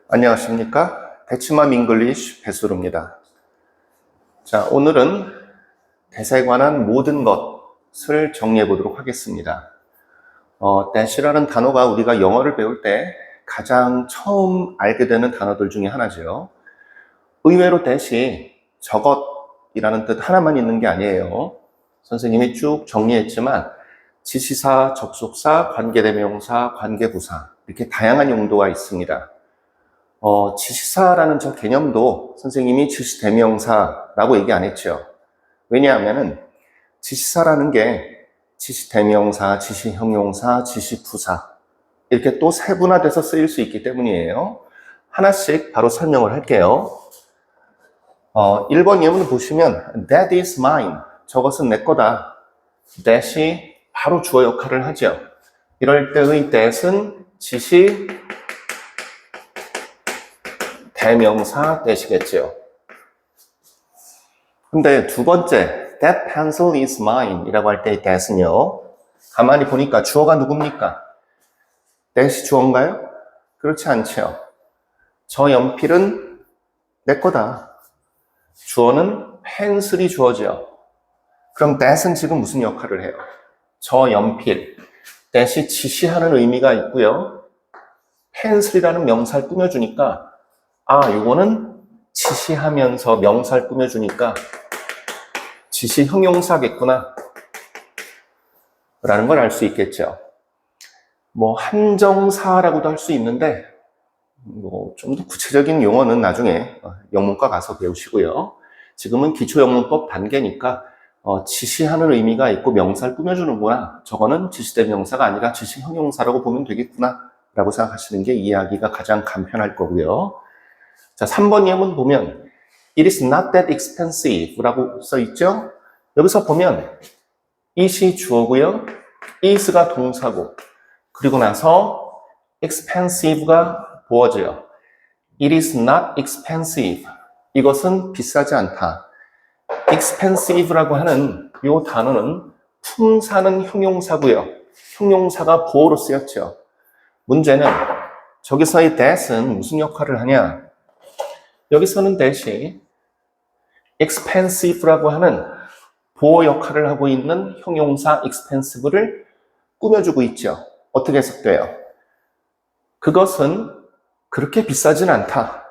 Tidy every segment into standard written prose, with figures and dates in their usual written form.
안녕하십니까? 대치맘 잉글리쉬 배수루입니다. 자, 오늘은 대사에 관한 모든 것을 정리해 보도록 하겠습니다. that이라는 단어가 우리가 영어를 배울 때 가장 처음 알게 되는 단어들 중에 하나죠. 의외로 that이 저것이라는 뜻 하나만 있는 게 아니에요. 선생님이 쭉 정리했지만 지시사, 접속사, 관계대명사, 관계부사 이렇게 다양한 용도가 있습니다. 지시사라는 저 개념도 선생님이 지시대명사라고 얘기 안 했죠. 왜냐하면은 지시사라는 게 지시대명사, 지시형용사, 지시부사 이렇게 또 세분화돼서 쓰일 수 있기 때문이에요. 하나씩 바로 설명을 할게요. 1번 예문을 보시면 That is mine. 저것은 내 거다. that이 바로 주어 역할을 하죠. 이럴 때의 that은 지시 대명사 that이겠죠. 근데 두 번째 That pencil is mine 이라고 할 때의 that은요. 가만히 보니까 주어가 누굽니까? that이 주어인가요? 그렇지 않죠. 저 연필은 내 거다. 주어는 펜슬이 주어죠. 그럼 that은 지금 무슨 역할을 해요? 저 연필. that이 지시하는 의미가 있고요. 펜슬이라는 명사를 꾸며주니까 요거는 지시하면서 명사를 꾸며주니까 지시 형용사겠구나 라는 걸 알 수 있겠죠. 한정사라고도 할 수 있는데 좀 더 구체적인 용어는 나중에 영문과 가서 배우시고요. 지금은 기초영문법 단계니까 지시하는 의미가 있고 명사를 꾸며주는구나. 저거는 지시대명사가 아니라 지시형용사라고 보면 되겠구나 라고 생각하시는 게 이해하기가 가장 간편할 거고요. 자, 3번 예문 보면 It is not that expensive 라고 써있죠? 여기서 보면 it이 주어고요. is가 동사고 그리고 나서 expensive가 보어져요. It is not expensive. 이것은 비싸지 않다. expensive라고 하는 이 단어는 품사는 형용사고요. 형용사가 보어로 쓰였죠. 문제는 저기서의 that은 무슨 역할을 하냐? 여기서는 that이 expensive라고 하는 보호 역할을 하고 있는 형용사 expensive를 꾸며주고 있죠. 어떻게 해석돼요? 그것은 그렇게 비싸진 않다.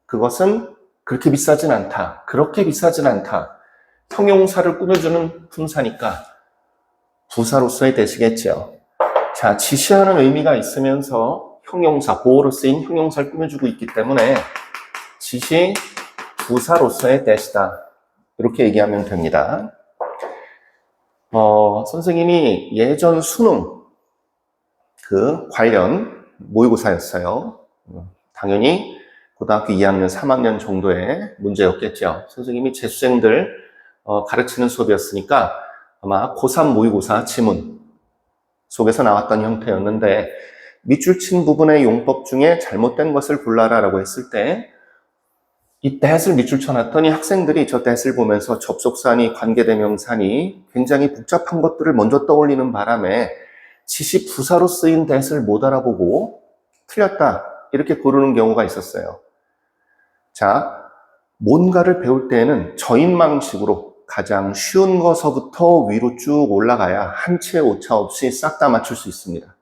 그것은 그렇게 비싸진 않다. 그렇게 비싸진 않다. 형용사를 꾸며주는 품사니까 부사로서의 that이겠죠. 자, 지시하는 의미가 있으면서 형용사, 보호로 쓰인 형용사를 꾸며주고 있기 때문에 지시 부사로서의 that이다. 이렇게 얘기하면 됩니다. 선생님이 예전 수능 관련 모의고사였어요. 당연히 고등학교 2학년, 3학년 정도의 문제였겠죠. 선생님이 재수생들 가르치는 수업이었으니까 아마 고3 모의고사 지문 속에서 나왔던 형태였는데 밑줄 친 부분의 용법 중에 잘못된 것을 골라라 라고 했을 때 이 that을 밑줄 쳐놨더니 학생들이 저 that을 보면서 접속사니 관계대명사니 굉장히 복잡한 것들을 먼저 떠올리는 바람에 지시 부사로 쓰인 that을 못 알아보고 틀렸다 이렇게 고르는 경우가 있었어요. 자, 뭔가를 배울 때에는 저인망식으로 가장 쉬운 것서부터 위로 쭉 올라가야 한 치의 오차 없이 싹 다 맞출 수 있습니다.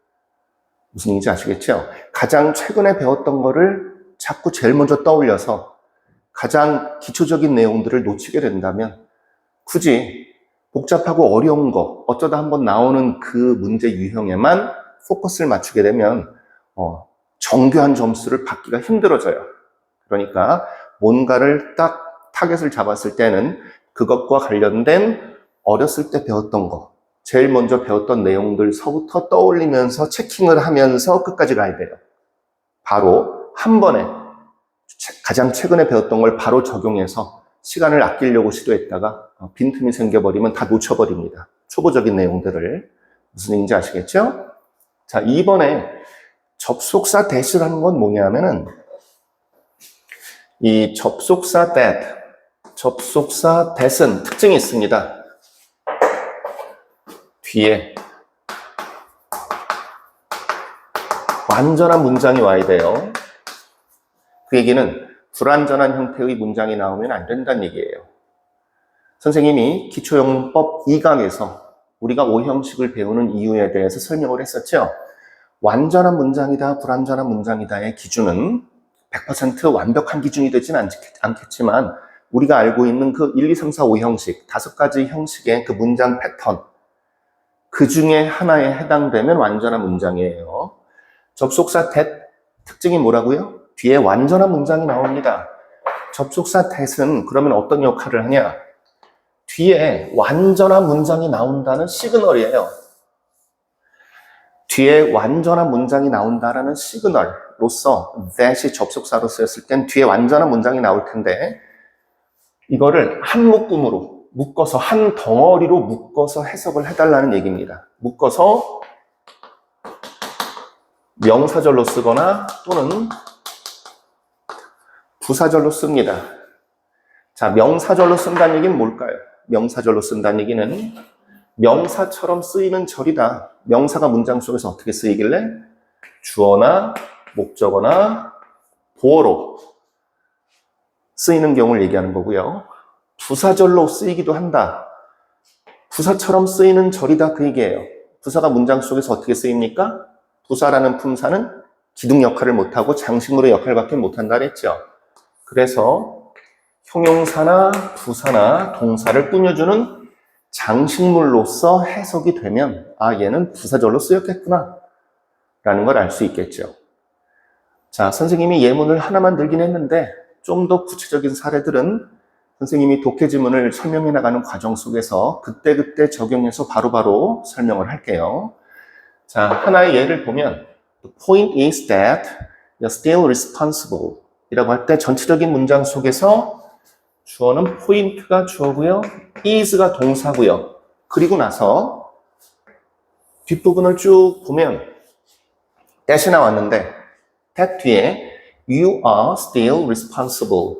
무슨 얘기인지 아시겠죠? 가장 최근에 배웠던 거를 자꾸 제일 먼저 떠올려서 가장 기초적인 내용들을 놓치게 된다면 굳이 복잡하고 어려운 거, 어쩌다 한번 나오는 그 문제 유형에만 포커스를 맞추게 되면 정교한 점수를 받기가 힘들어져요. 그러니까 뭔가를 딱 타겟을 잡았을 때는 그것과 관련된 어렸을 때 배웠던 거, 제일 먼저 배웠던 내용들서부터 떠올리면서 체킹을 하면서 끝까지 가야 돼요. 바로 한 번에 가장 최근에 배웠던 걸 바로 적용해서 시간을 아끼려고 시도했다가 빈틈이 생겨버리면 다 놓쳐버립니다. 초보적인 내용들을. 무슨 얘기인지 아시겠죠? 자, 2번에 접속사 that이라는 건 뭐냐면은 이 접속사 that은 특징이 있습니다. 뒤에 완전한 문장이 와야 돼요. 그 얘기는 불완전한 형태의 문장이 나오면 안 된다는 얘기예요. 선생님이 기초영문법 2강에서 우리가 오형식을 배우는 이유에 대해서 설명을 했었죠. 완전한 문장이다, 불완전한 문장이다의 기준은 100% 완벽한 기준이 되진 않겠지만 우리가 알고 있는 그 1, 2, 3, 4, 5형식, 5가지 형식의 그 문장 패턴, 그 중에 하나에 해당되면 완전한 문장이에요. 접속사 that 특징이 뭐라고요? 뒤에 완전한 문장이 나옵니다. 접속사 that은 그러면 어떤 역할을 하냐? 뒤에 완전한 문장이 나온다는 시그널이에요. 뒤에 완전한 문장이 나온다라는 시그널로서 that이 접속사로 쓰였을 땐 뒤에 완전한 문장이 나올 텐데 이거를 한 묶음으로 묶어서 한 덩어리로 묶어서 해석을 해달라는 얘기입니다. 묶어서 명사절로 쓰거나 또는 부사절로 씁니다. 자, 명사절로 쓴다는 얘기는 뭘까요? 명사절로 쓴다는 얘기는 명사처럼 쓰이는 절이다. 명사가 문장 속에서 어떻게 쓰이길래? 주어나 목적어나 보어로 쓰이는 경우를 얘기하는 거고요. 부사절로 쓰이기도 한다. 부사처럼 쓰이는 절이다 그 얘기예요. 부사가 문장 속에서 어떻게 쓰입니까? 부사라는 품사는 기둥 역할을 못하고 장식물의 역할밖에 못한다 그랬죠. 그래서 형용사나 부사나 동사를 꾸며주는 장식물로서 해석이 되면 아 얘는 부사절로 쓰였겠구나 라는 걸 알 수 있겠죠. 자, 선생님이 예문을 하나만 들긴 했는데 좀 더 구체적인 사례들은 선생님이 독해 지문을 설명해 나가는 과정 속에서 그때그때 적용해서 바로바로 설명을 할게요. 자, 하나의 예를 보면 The point is that you're still responsible 이라고 할 때 전체적인 문장 속에서 주어는 포인트가 주어고요. is가 동사고요. 그리고 나서 뒷부분을 쭉 보면 that이 나왔는데 that 뒤에 you are still responsible.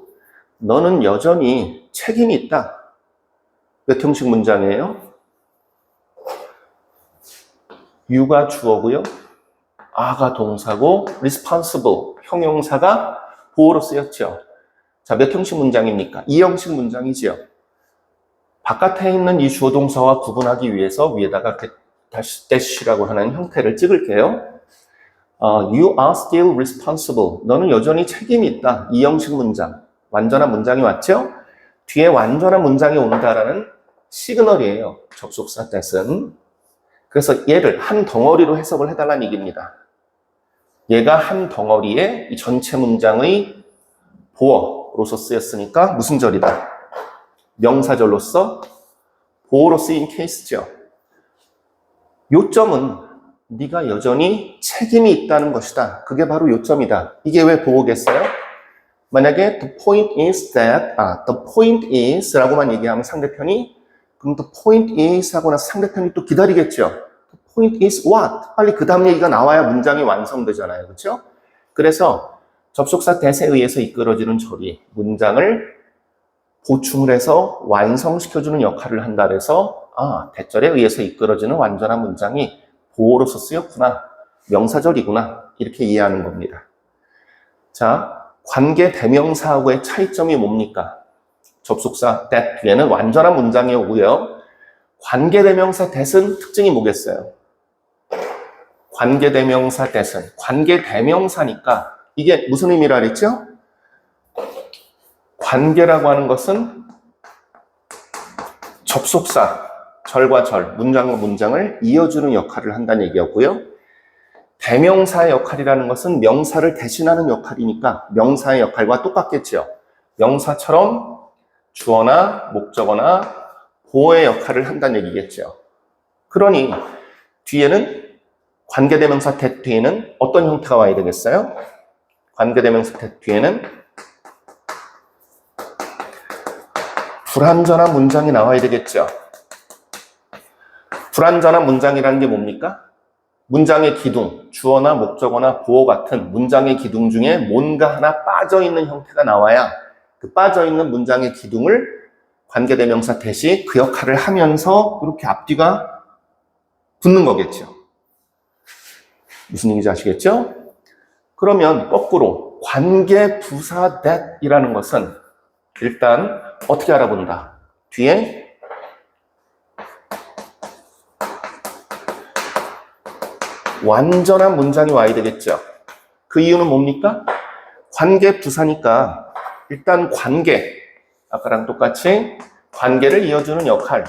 너는 여전히 책임이 있다. 몇 형식 문장이에요? you가 주어고요. are가 동사고 responsible, 형용사가 보어로 쓰였죠. 자, 몇 형식 문장입니까? 2형식 문장이지요. 바깥에 있는 이 주어 동사와 구분하기 위해서 위에다가 dash라고 하는 형태를 찍을게요. You are still responsible. 너는 여전히 책임이 있다. 2형식 문장. 완전한 문장이 왔죠? 뒤에 완전한 문장이 온다라는 시그널이에요. 접속사 that은. 그래서 얘를 한 덩어리로 해석을 해달라는 얘기입니다. 얘가 한 덩어리에 이 전체 문장의 보어로서 쓰였으니까 무슨 절이다? 명사절로서 보어로 쓰인 케이스죠. 요점은 네가 여전히 책임이 있다는 것이다. 그게 바로 요점이다. 이게 왜 보어겠어요? 만약에 the point is 라고만 얘기하면 상대편이 그럼 the point is 하고 나서 상대편이 또 기다리겠죠. The point is what? 빨리 그 다음 얘기가 나와야 문장이 완성되잖아요. 그렇죠? 그래서 접속사 that에 의해서 이끌어지는 절이 문장을 보충을 해서 완성시켜주는 역할을 한다 그래서 that절에 의해서 이끌어지는 완전한 문장이 보어로서 쓰였구나. 명사절이구나. 이렇게 이해하는 겁니다. 자, 관계 대명사하고의 차이점이 뭡니까? 접속사 that 뒤에는 완전한 문장이 오고요. 관계 대명사 that은 특징이 뭐겠어요? 관계 대명사 that은 관계 대명사니까 이게 무슨 의미라 그랬죠? 관계라고 하는 것은 접속사, 절과 절, 문장과 문장을 이어주는 역할을 한다는 얘기였고요. 대명사의 역할이라는 것은 명사를 대신하는 역할이니까 명사의 역할과 똑같겠죠. 명사처럼 주어나 목적어나 보어의 역할을 한다는 얘기겠죠. 그러니 뒤에는 관계대명사 that 뒤에는 어떤 형태가 와야 되겠어요? 관계대명사 that 뒤에는 불완전한 문장이 나와야 되겠죠. 불완전한 문장이라는 게 뭡니까? 문장의 기둥, 주어나 목적어나 보어 같은 문장의 기둥 중에 뭔가 하나 빠져있는 형태가 나와야 그 빠져있는 문장의 기둥을 관계대명사 that이 그 역할을 하면서 이렇게 앞뒤가 붙는 거겠죠. 무슨 얘기인지 아시겠죠? 그러면 거꾸로 관계 부사 that이라는 것은 일단 어떻게 알아본다? 뒤에 완전한 문장이 와야 되겠죠. 그 이유는 뭡니까? 관계 부사니까 일단 관계, 아까랑 똑같이 관계를 이어주는 역할,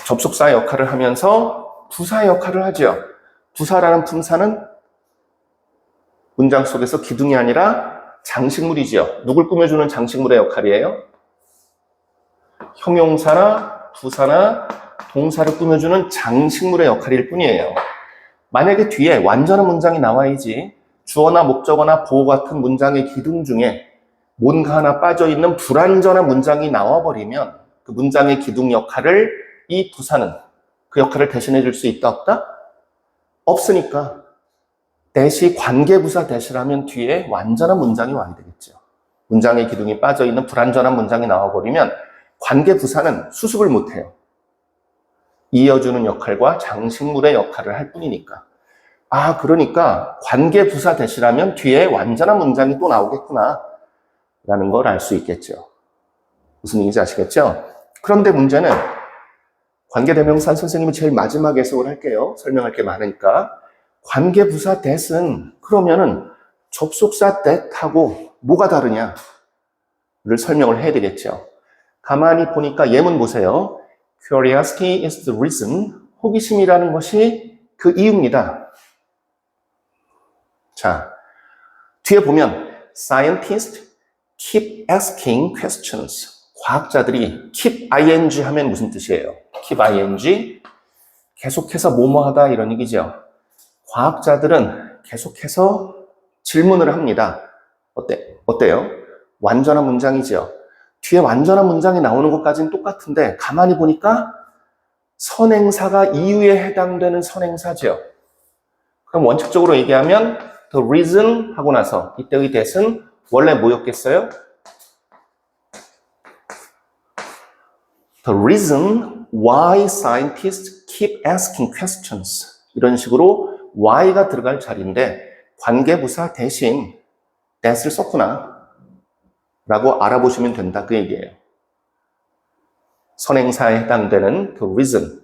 접속사 역할을 하면서 부사 역할을 하죠. 부사라는 품사는 문장 속에서 기둥이 아니라 장식물이지요. 누굴 꾸며주는 장식물의 역할이에요? 형용사나 부사나 동사를 꾸며주는 장식물의 역할일 뿐이에요. 만약에 뒤에 완전한 문장이 나와야지 주어나 목적어나 보어 같은 문장의 기둥 중에 뭔가 하나 빠져있는 불완전한 문장이 나와버리면 그 문장의 기둥 역할을 이 부사는 그 역할을 대신해 줄 수 있다 없다? 없으니까 대시 관계부사 대시라면 뒤에 완전한 문장이 와야 되겠죠. 문장의 기둥이 빠져있는 불완전한 문장이 나와버리면 관계부사는 수습을 못해요. 이어주는 역할과 장식물의 역할을 할 뿐이니까. 아, 그러니까 관계부사 대시라면 뒤에 완전한 문장이 또 나오겠구나 라는 걸 알 수 있겠죠. 무슨 얘기인지 아시겠죠? 그런데 문제는 관계대명사 선생님이 제일 마지막에 해석을 할게요. 설명할 게 많으니까. 관계부사 that은 그러면은 접속사 that하고 뭐가 다르냐를 설명을 해야 되겠죠. 가만히 보니까 예문 보세요. Curiosity is the reason. 호기심이라는 것이 그 이유입니다. 자, 뒤에 보면 Scientists keep asking questions. 과학자들이 keep ing 하면 무슨 뜻이에요? keep ing 계속해서 뭐뭐 하다 이런 얘기죠. 과학자들은 계속해서 질문을 합니다. 어때요? 완전한 문장이죠. 뒤에 완전한 문장이 나오는 것까지는 똑같은데 가만히 보니까 선행사가 이유에 해당되는 선행사죠. 그럼 원칙적으로 얘기하면 the reason 하고 나서 이때의 that은 원래 뭐였겠어요? The reason why scientists keep asking questions. 이런 식으로 why가 들어갈 자리인데 관계부사 대신 that을 썼구나 라고 알아보시면 된다 그 얘기예요. 선행사에 해당되는 그 reason,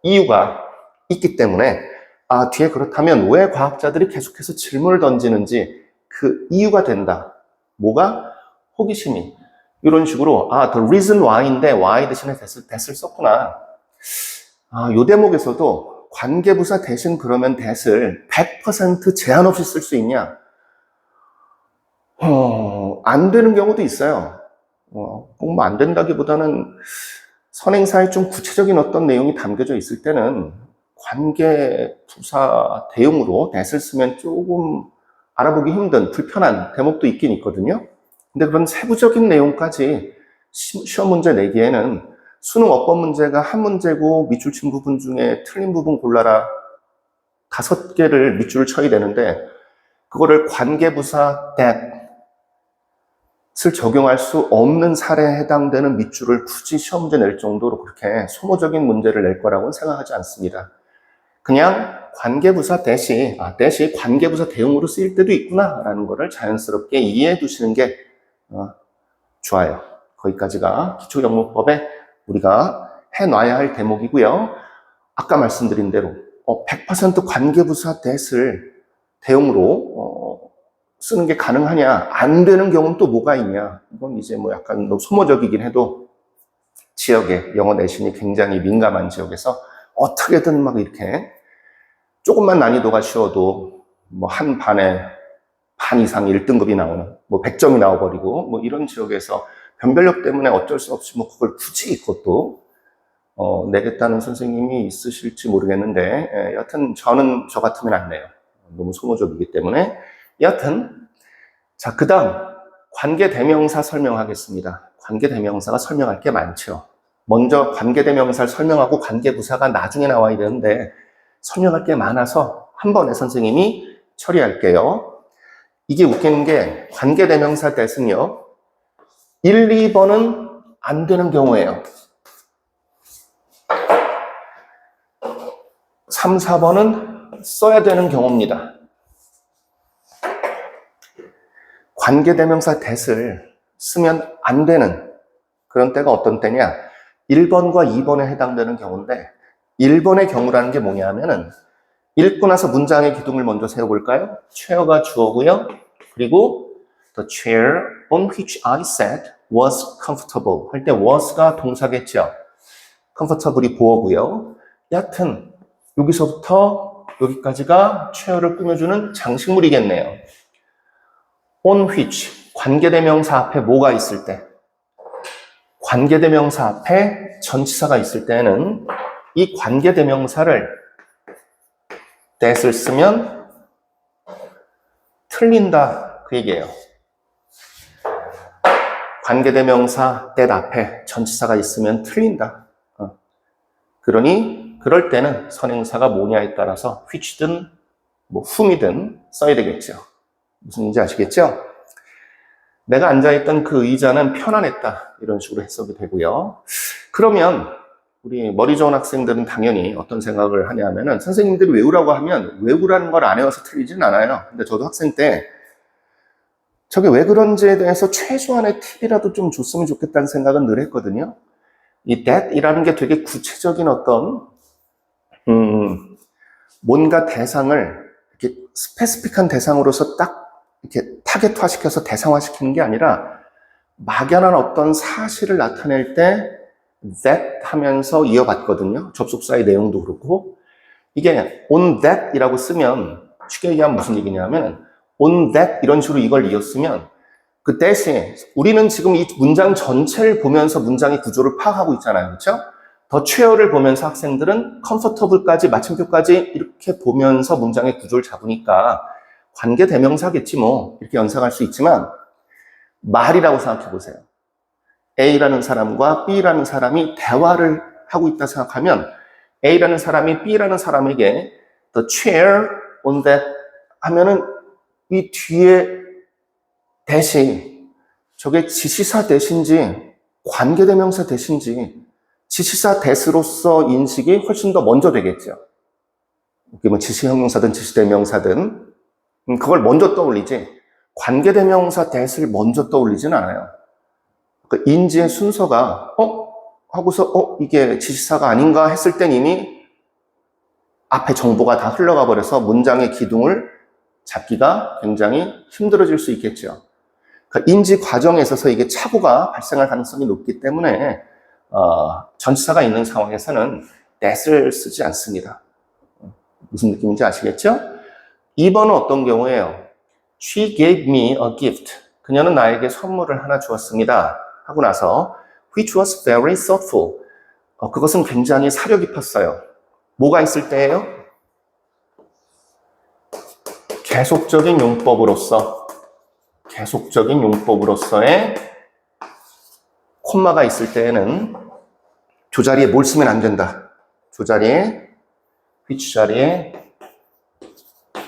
이유가 있기 때문에 아, 뒤에 그렇다면 왜 과학자들이 계속해서 질문을 던지는지 그 이유가 된다. 뭐가? 호기심이. 이런 식으로 아, the reason why인데 why 대신에 that을 썼구나. 아, 요 대목에서도 관계부사 대신 그러면 that을 100% 제한 없이 쓸 수 있냐? 안 되는 경우도 있어요. 꼭 뭐 안 된다기보다는 선행사에 좀 구체적인 어떤 내용이 담겨져 있을 때는 관계부사 대용으로 that을 쓰면 조금 알아보기 힘든 불편한 대목도 있긴 있거든요. 근데 그런 세부적인 내용까지 시험 문제 내기에는 수능 어법 문제가 한 문제고 밑줄 친 부분 중에 틀린 부분 골라라 5개를 밑줄을 쳐야 되는데 그거를 관계부사 that을 적용할 수 없는 사례에 해당되는 밑줄을 굳이 시험 문제 낼 정도로 그렇게 소모적인 문제를 낼 거라고는 생각하지 않습니다. 그냥 관계부사 that이 관계부사 대용으로 쓰일 때도 있구나 라는 거를 자연스럽게 이해해 두시는 게 좋아요. 거기까지가 기초영문법에 우리가 해놔야 할 대목이고요. 아까 말씀드린 대로 100% 관계부사 that을 대용으로 쓰는 게 가능하냐? 안 되는 경우는 또 뭐가 있냐? 이건 이제 뭐 약간 너무 소모적이긴 해도 지역에 영어 내신이 굉장히 민감한 지역에서 어떻게든 막 이렇게 조금만 난이도가 쉬워도 뭐 한 반에 반 이상 1등급이 나오는 뭐 100점이 나와버리고 뭐 이런 지역에서 변별력 때문에 어쩔 수 없이 뭐 그걸 굳이 그것도 내겠다는 선생님이 있으실지 모르겠는데 여하튼 저는 저 같으면 안 내요. 너무 소모적이기 때문에 여하튼 자 그다음 관계대명사 설명하겠습니다. 관계대명사가 설명할 게 많죠. 먼저 관계대명사를 설명하고 관계부사가 나중에 나와야 되는데 설명할 게 많아서 한 번에 선생님이 처리할게요. 이게 웃기는 게 관계대명사 that은요 1, 2번은 안 되는 경우예요. 3, 4번은 써야 되는 경우입니다. 관계대명사 that을 쓰면 안 되는 그런 때가 어떤 때냐? 1번과 2번에 해당되는 경우인데 1번의 경우라는 게 뭐냐면은 읽고 나서 문장의 기둥을 먼저 세워볼까요? chair가 주어고요. 그리고 the chair on which I sat was comfortable 할 때 was가 동사겠죠. comfortable이 보어고요. 여하튼 여기서부터 여기까지가 chair를 꾸며주는 장식물이겠네요. on which 관계대명사 앞에 뭐가 있을 때 관계대명사 앞에 전치사가 있을 때는 이 관계대명사를 that을 쓰면 틀린다 그 얘기예요. 관계대명사 that 앞에 전치사가 있으면 틀린다. 그러니 그럴 때는 선행사가 뭐냐에 따라서 which든 뭐 whom이든 써야 되겠죠. 무슨 얘기인지 아시겠죠? 내가 앉아있던 그 의자는 편안했다. 이런 식으로 해석이 되고요. 그러면 우리 머리 좋은 학생들은 당연히 어떤 생각을 하냐면은 선생님들이 외우라고 하면 외우라는 걸 안 외워서 틀리진 않아요. 근데 저도 학생 때 저게 왜 그런지에 대해서 최소한의 팁이라도 좀 줬으면 좋겠다는 생각은 늘 했거든요. 이 that이라는 게 되게 구체적인 어떤 뭔가 대상을 이렇게 스페시픽한 대상으로서 딱 이렇게 타겟화시켜서 대상화시키는 게 아니라 막연한 어떤 사실을 나타낼 때 that 하면서 이어받거든요. 접속사의 내용도 그렇고 이게 on that이라고 쓰면 쉽게 얘기하면 무슨 얘기냐면 on that 이런 식으로 이걸 이었으면 그 that이 우리는 지금 이 문장 전체를 보면서 문장의 구조를 파악하고 있잖아요. 그렇죠? 더 chair를 보면서 학생들은 comfortable까지 마침표까지 이렇게 보면서 문장의 구조를 잡으니까 관계대명사겠지 뭐 이렇게 연상할 수 있지만 말이라고 생각해 보세요. A라는 사람과 B라는 사람이 대화를 하고 있다 생각하면 A라는 사람이 B라는 사람에게 the chair on that 하면은 이 뒤에 that이 저게 지시사 that인지 관계대명사 that인지 지시사 that으로서 인식이 훨씬 더 먼저 되겠죠. 이게 뭐 지시형용사든 지시대명사든 그걸 먼저 떠올리지 관계대명사 that을 먼저 떠올리진 않아요. 그 인지의 순서가 하고서 이게 지시사가 아닌가 했을 땐 이미 앞에 정보가 다 흘러가 버려서 문장의 기둥을 잡기가 굉장히 힘들어질 수 있겠죠. 그 인지 과정에 있어서 이게 착오가 발생할 가능성이 높기 때문에 전치사가 있는 상황에서는 that을 쓰지 않습니다. 무슨 느낌인지 아시겠죠? 2번은 어떤 경우예요? She gave me a gift. 그녀는 나에게 선물을 하나 주었습니다. 하고 나서 which was very thoughtful. 그것은 굉장히 사려 깊었어요. 뭐가 있을 때예요? 계속적인 용법으로서의 콤마가 있을 때에는 조자리에 뭘 쓰면 안 된다. 조자리에 which 자리에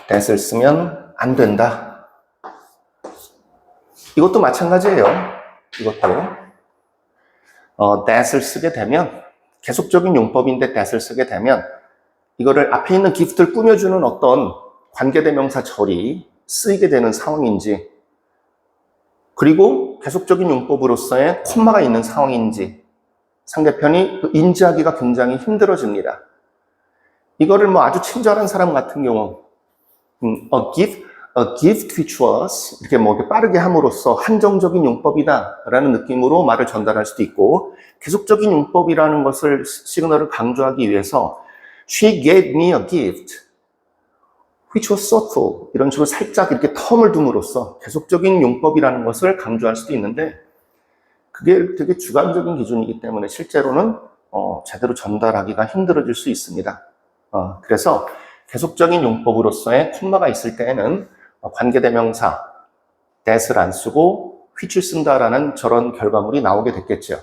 that을 쓰면 안 된다. 이것도 마찬가지예요. 이것도 that을 쓰게 되면 계속적인 용법인데 that을 쓰게 되면 이거를 앞에 있는 gift를 꾸며주는 어떤 관계대명사 절이 쓰이게 되는 상황인지 그리고 계속적인 용법으로서의 콤마가 있는 상황인지 상대편이 인지하기가 굉장히 힘들어집니다. 이거를 뭐 아주 친절한 사람 같은 경우 a gift which was 이렇게 뭐 빠르게 함으로써 한정적인 용법이다라는 느낌으로 말을 전달할 수도 있고 계속적인 용법이라는 것을 시그널을 강조하기 위해서 she gave me a gift which was thoughtful 이런 식으로 살짝 이렇게 텀을 둠으로써 계속적인 용법이라는 것을 강조할 수도 있는데 그게 되게 주관적인 기준이기 때문에 실제로는 제대로 전달하기가 힘들어질 수 있습니다. 그래서 계속적인 용법으로서의 콤마가 있을 때에는 관계대명사 that을 안 쓰고 which를 쓴다라는 저런 결과물이 나오게 됐겠죠.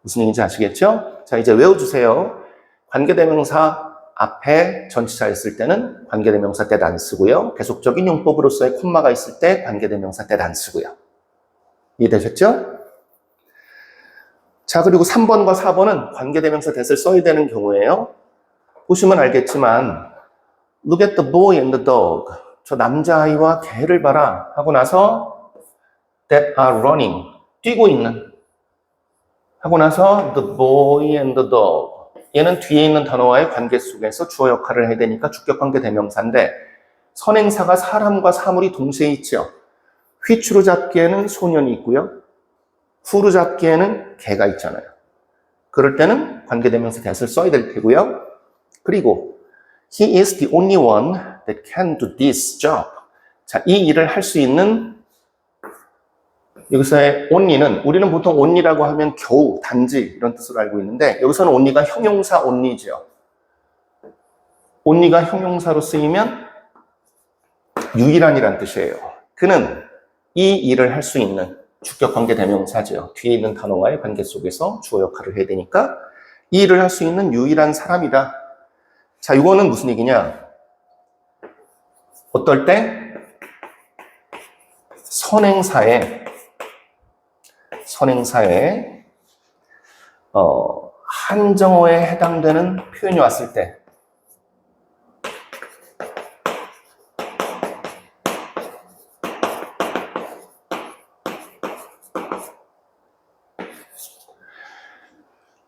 무슨 얘기인지 아시겠죠? 자, 이제 외워주세요. 관계대명사 앞에 전치사 있을 때는 관계대명사 that 안 쓰고요. 계속적인 용법으로서의 콤마가 있을 때 관계대명사 that 안 쓰고요. 이해되셨죠? 자, 그리고 3번과 4번은 관계대명사 that을 써야 되는 경우예요. 보시면 알겠지만 Look at the boy and the dog. 저 남자아이와 개를 봐라 하고 나서 that are running. 뛰고 있는. 하고 나서 the boy and the dog. 얘는 뒤에 있는 단어와의 관계 속에서 주어 역할을 해야 되니까 주격관계 대명사인데 선행사가 사람과 사물이 동시에 있죠. which로 잡기에는 소년이 있고요. who로 잡기에는 개가 있잖아요. 그럴 때는 관계대명사 that을 써야 될 테고요. 그리고 he is the only one that can do this job. 자, 이 일을 할 수 있는 여기서의 only는 우리는 보통 only라고 하면 겨우, 단지 이런 뜻으로 알고 있는데 여기서는 only가 형용사 only죠. only가 형용사로 쓰이면 유일한이란 뜻이에요. 그는 이 일을 할 수 있는 주격관계 대명사죠. 뒤에 있는 단어와의 관계 속에서 주어 역할을 해야 되니까 이 일을 할 수 있는 유일한 사람이다. 자, 이거는 무슨 얘기냐? 어떨 때 선행사에 한정어에 해당되는 표현이 왔을 때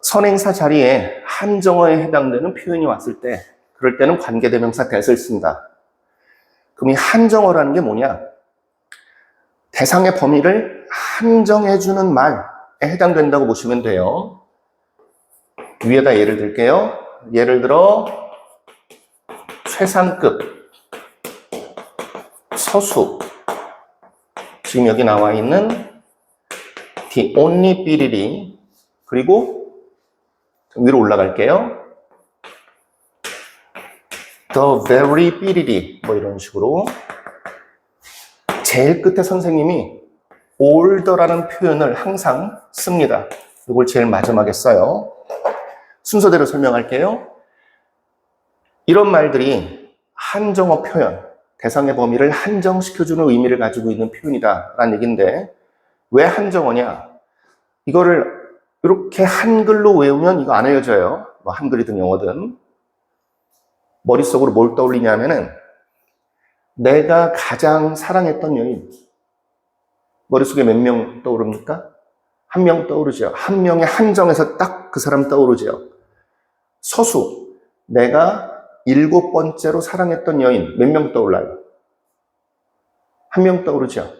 선행사 자리에 한정어에 해당되는 표현이 왔을 때 그럴 때는 관계대명사 that을 쓴다. 그럼 이 한정어라는 게 뭐냐? 대상의 범위를 한정해주는 말에 해당된다고 보시면 돼요. 위에다 예를 들게요. 예를 들어 최상급, 서수, 지금 여기 나와 있는 the only 삐리리, 그리고 위로 올라갈게요. the very 삐리리, 뭐 이런 식으로. 제일 끝에 선생님이 older라는 표현을 항상 씁니다. 이걸 제일 마지막에 써요. 순서대로 설명할게요. 이런 말들이 한정어 표현, 대상의 범위를 한정시켜주는 의미를 가지고 있는 표현이다 라는 얘기인데 왜 한정어냐? 이거를 이렇게 한글로 외우면 이거 안 외워져요. 뭐 한글이든 영어든. 머릿속으로 뭘 떠올리냐면은 내가 가장 사랑했던 여인. 머릿속에 몇 명 떠오릅니까? 한 명 떠오르죠. 한 명의 한정에서 딱 그 사람 떠오르죠. 서수. 내가 7번째로 사랑했던 여인. 몇 명 떠올라요? 한 명 떠오르죠.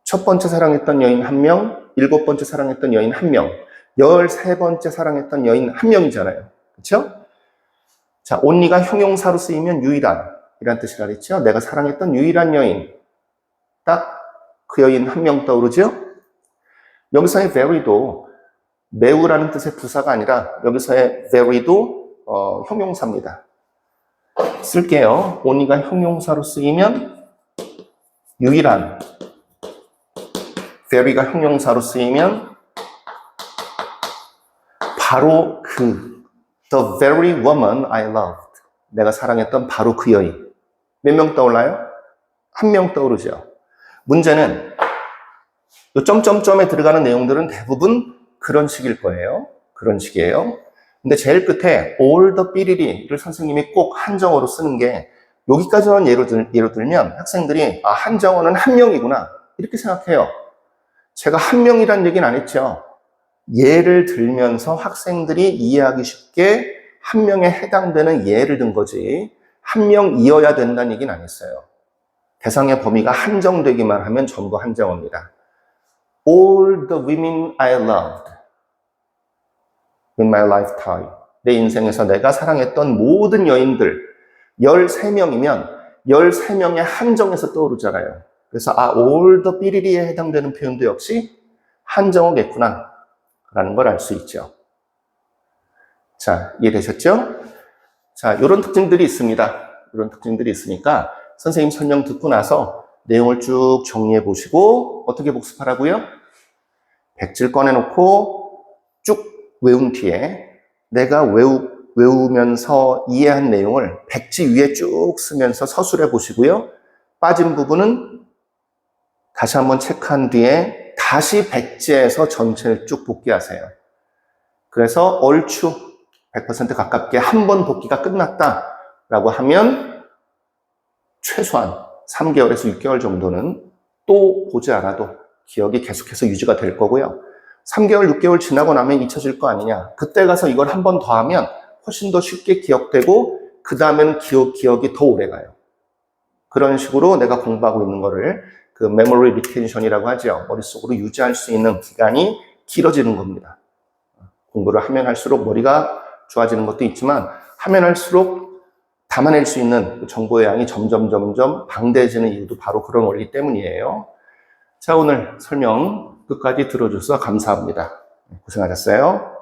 첫 번째 사랑했던 여인 1명, 7번째 사랑했던 여인 1명, 13번째 사랑했던 여인 1명이잖아요. 그렇죠? 자, only가 형용사로 쓰이면 유일한 이란 뜻이라 그랬죠. 내가 사랑했던 유일한 여인. 딱 그 여인 1명 떠오르죠? 여기서의 very도 매우라는 뜻의 부사가 아니라 여기서의 very도 형용사입니다. 쓸게요. only가 형용사로 쓰이면 유일한, very가 형용사로 쓰이면 바로 그 the very woman I loved. 내가 사랑했던 바로 그 여인. 몇 명 떠올라요? 1명 떠오르죠. 문제는 이 점점점에 들어가는 내용들은 대부분 그런 식일 거예요. 그런 식이에요. 근데 제일 끝에 all the 삐리리를 선생님이 꼭 한정어로 쓰는 게 여기까지만 예로 들면 학생들이 아, 한정어는 1명이구나 이렇게 생각해요. 제가 1명이란 얘기는 안 했죠. 예를 들면서 학생들이 이해하기 쉽게 1명에 해당되는 예를 든 거지 1명이어야 된다는 얘기는 안 했어요. 대상의 범위가 한정되기만 하면 전부 한정어입니다. All the women I loved in my lifetime. 내 인생에서 내가 사랑했던 모든 여인들 13명이면 13명의 한정에서 떠오르잖아요. 그래서 all the 삐리리에 해당되는 표현도 역시 한정어겠구나 라는 걸 알 수 있죠. 자, 이해되셨죠? 자, 이런 특징들이 있습니다. 이런 특징들이 있으니까 선생님 설명 듣고 나서 내용을 쭉 정리해 보시고 어떻게 복습하라고요? 백지를 꺼내놓고 쭉 외운 뒤에 내가 외우면서 이해한 내용을 백지 위에 쭉 쓰면서 서술해 보시고요. 빠진 부분은 다시 한번 체크한 뒤에 다시 백지에서 전체를 쭉 복귀하세요. 그래서 얼추 100% 가깝게 한 번 복귀가 끝났다라고 하면 최소한 3개월에서 6개월 정도는 또 보지 않아도 기억이 계속해서 유지가 될 거고요. 3개월, 6개월 지나고 나면 잊혀질 거 아니냐. 그때 가서 이걸 한 번 더 하면 훨씬 더 쉽게 기억되고 그 다음에는 기억이 더 오래 가요. 그런 식으로 내가 공부하고 있는 거를 그 메모리 리텐션이라고 하죠. 머릿속으로 유지할 수 있는 기간이 길어지는 겁니다. 공부를 하면 할수록 머리가 좋아지는 것도 있지만 하면 할수록 담아낼 수 있는 정보의 양이 점점 방대해지는 이유도 바로 그런 원리 때문이에요. 자, 오늘 설명 끝까지 들어줘서 감사합니다. 고생하셨어요.